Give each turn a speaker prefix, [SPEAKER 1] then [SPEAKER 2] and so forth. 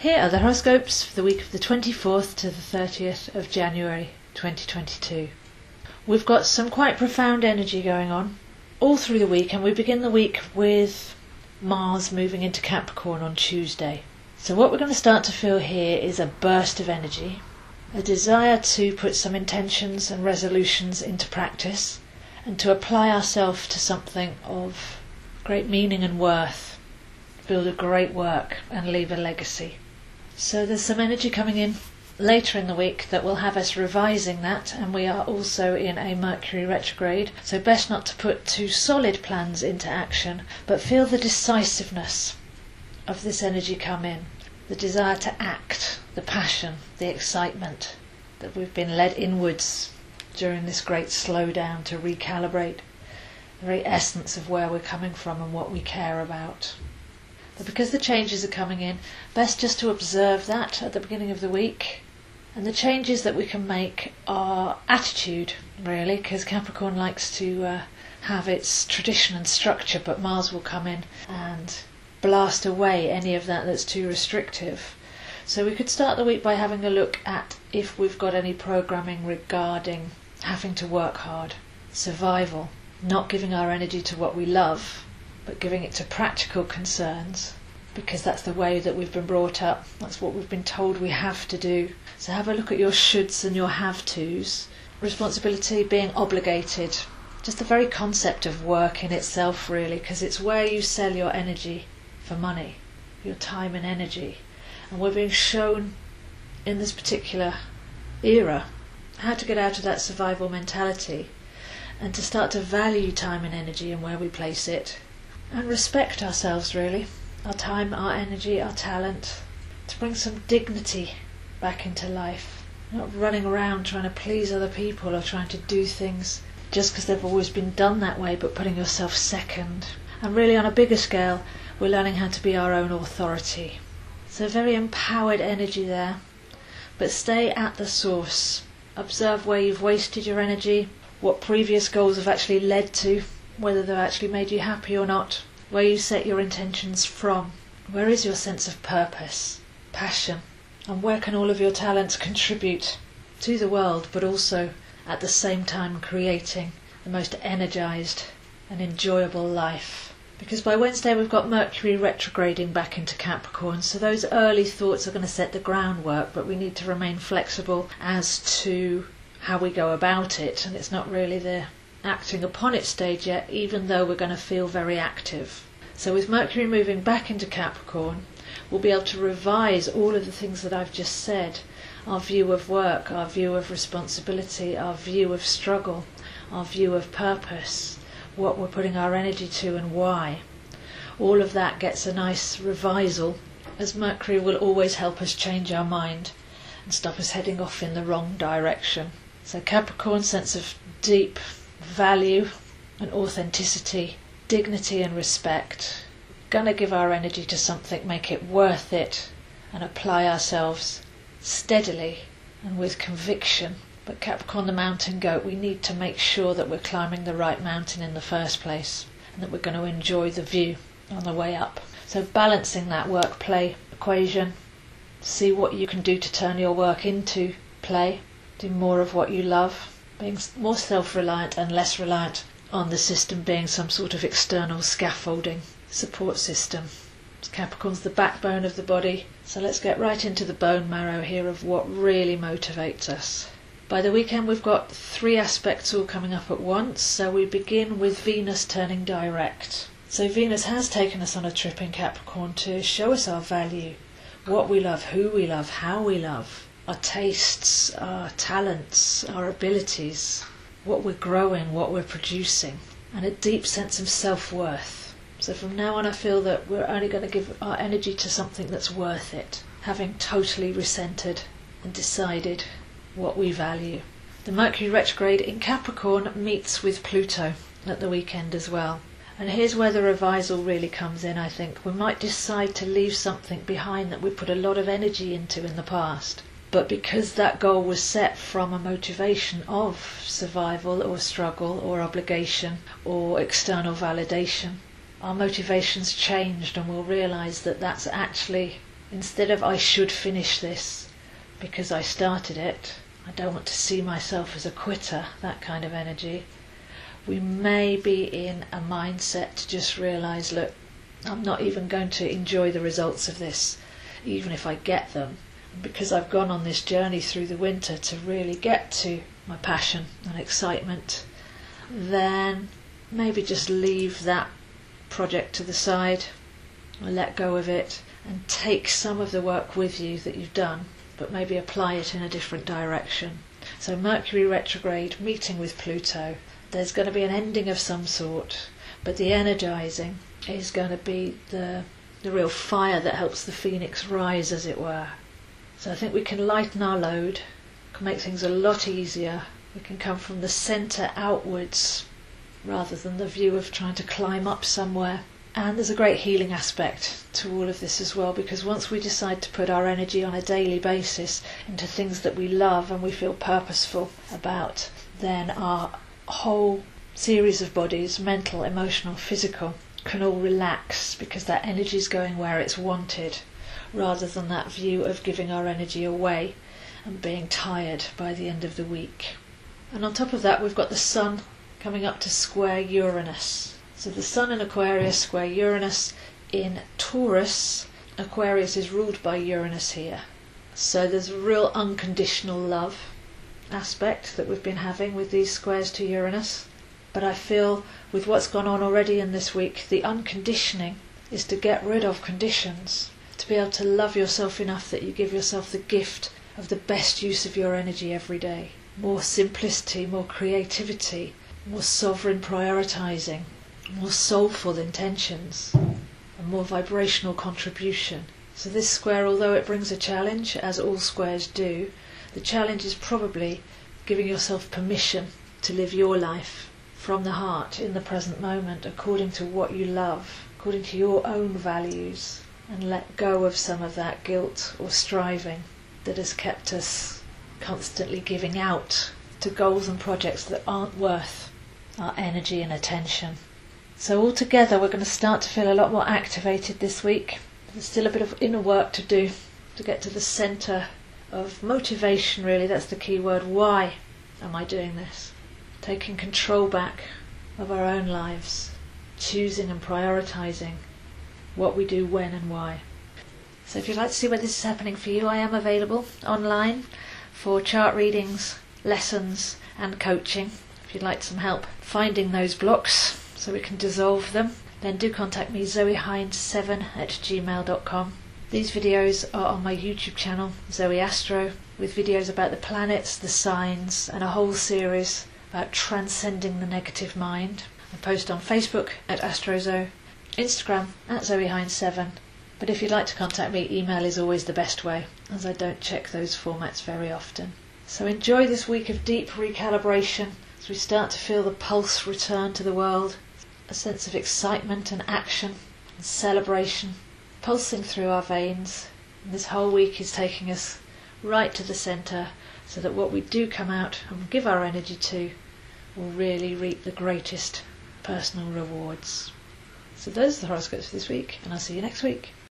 [SPEAKER 1] Here are the horoscopes for the week of the 24th to the 30th of January 2022. We've got some quite profound energy going on all through the week, and we begin the week with Mars moving into Capricorn on Tuesday. So what we're going to start to feel here is a burst of energy, a desire to put some intentions and resolutions into practice and to apply ourselves to something of great meaning and worth, build a great work and leave a legacy. So there's some energy coming in later in the week that will have us revising that, and we are also in a Mercury retrograde, so best not to put too solid plans into action, but feel the decisiveness of this energy come in, the desire to act, the passion, the excitement that we've been led inwards during this great slowdown to recalibrate the very essence of where we're coming from and what we care about. But because the changes are coming in, best just to observe that at the beginning of the week. And the changes that we can make are attitude, really, because Capricorn likes to have its tradition and structure, but Mars will come in and blast away any of that that's too restrictive. So we could start the week by having a look at if we've got any programming regarding having to work hard, survival, not giving our energy to what we love, but giving it to practical concerns, because that's the way that we've been brought up. That's what we've been told we have to do. So have a look at your shoulds and your have-tos. Responsibility, being obligated. Just the very concept of work in itself, really, because it's where you sell your energy for money, your time and energy. And we're being shown in this particular era how to get out of that survival mentality and to start to value time and energy and where we place it. And respect ourselves, really, our time, our energy, our talent, to bring some dignity back into life. Not running around trying to please other people or trying to do things just because they've always been done that way, but putting yourself second. And really on a bigger scale, we're learning how to be our own authority. So very empowered energy there, but stay at the source. Observe where you've wasted your energy, what previous goals have actually led to, whether they've actually made you happy or not, where you set your intentions from, where is your sense of purpose, passion, and where can all of your talents contribute to the world, but also at the same time creating the most energized and enjoyable life. Because by Wednesday we've got Mercury retrograding back into Capricorn, so those early thoughts are going to set the groundwork, but we need to remain flexible as to how we go about it, and it's not really the acting upon it stage yet, even though we're going to feel very active. So with Mercury moving back into Capricorn, we'll be able to revise all of the things that I've just said, our view of work, our view of responsibility, our view of struggle, our view of purpose, what we're putting our energy to and why. All of that gets a nice revisal, as Mercury will always help us change our mind and stop us heading off in the wrong direction. So Capricorn, sense of deep value and authenticity, dignity and respect. Gonna give our energy to something, make it worth it, and apply ourselves steadily and with conviction. But Capricorn, the mountain goat, we need to make sure that we're climbing the right mountain in the first place and that we're going to enjoy the view on the way up. So balancing that work-play equation, see what you can do to turn your work into play, do more of what you love, being more self-reliant and less reliant on the system being some sort of external scaffolding support system. Capricorn's the backbone of the body, so let's get right into the bone marrow here of what really motivates us. By the weekend we've got 3 aspects all coming up at once, so we begin with Venus turning direct. So Venus has taken us on a trip in Capricorn to show us our value, what we love, who we love, how we love, our tastes, our talents, our abilities, what we're growing, what we're producing, and a deep sense of self-worth. So from now on I feel that we're only going to give our energy to something that's worth it, having totally recentered and decided what we value. The Mercury retrograde in Capricorn meets with Pluto at the weekend as well. And here's where the revisal really comes in, I think. We might decide to leave something behind that we put a lot of energy into in the past. But because that goal was set from a motivation of survival or struggle or obligation or external validation, our motivations changed, and we'll realise that that's actually instead of I should finish this because I started it, I don't want to see myself as a quitter, that kind of energy, we may be in a mindset to just realise, look, I'm not even going to enjoy the results of this, even if I get them. Because I've gone on this journey through the winter to really get to my passion and excitement, then maybe just leave that project to the side, or let go of it, and take some of the work with you that you've done, but maybe apply it in a different direction. So Mercury retrograde meeting with Pluto, there's going to be an ending of some sort, but the energizing is going to be the real fire that helps the phoenix rise, as it were. So I think we can lighten our load, can make things a lot easier. We can come from the centre outwards rather than the view of trying to climb up somewhere. And there's a great healing aspect to all of this as well, because once we decide to put our energy on a daily basis into things that we love and we feel purposeful about, then our whole series of bodies, mental, emotional, physical, can all relax because that energy is going where it's wanted, rather than that view of giving our energy away and being tired by the end of the week. And on top of that, we've got the Sun coming up to square Uranus. So the Sun in Aquarius square Uranus in Taurus. Aquarius is ruled by Uranus here. So there's a real unconditional love aspect that we've been having with these squares to Uranus. But I feel with what's gone on already in this week, the unconditioning is to get rid of conditions, to be able to love yourself enough that you give yourself the gift of the best use of your energy every day. More simplicity, more creativity, more sovereign prioritising, more soulful intentions, and more vibrational contribution. So this square, although it brings a challenge, as all squares do, the challenge is probably giving yourself permission to live your life from the heart in the present moment, according to what you love, according to your own values, and let go of some of that guilt or striving that has kept us constantly giving out to goals and projects that aren't worth our energy and attention. So altogether we're going to start to feel a lot more activated this week. There's still a bit of inner work to do to get to the centre of motivation, really. That's the key word. Why am I doing this? Taking control back of our own lives, choosing and prioritising what we do, when and why. So if you'd like to see where this is happening for you, I am available online for chart readings, lessons and coaching. If you'd like some help finding those blocks so we can dissolve them, then do contact me, zoeastro7@gmail.com. These videos are on my YouTube channel, Zoeastro, with videos about the planets, the signs, and a whole series about transcending the negative mind. I post on Facebook at AstroZo, Instagram at zoehind7, but if you'd like to contact me, email is always the best way, as I don't check those formats very often. So enjoy this week of deep recalibration as we start to feel the pulse return to the world, a sense of excitement and action and celebration pulsing through our veins. And this whole week is taking us right to the centre, so that what we do come out and give our energy to will really reap the greatest personal rewards. So those are the horoscopes for this week, and I'll see you next week.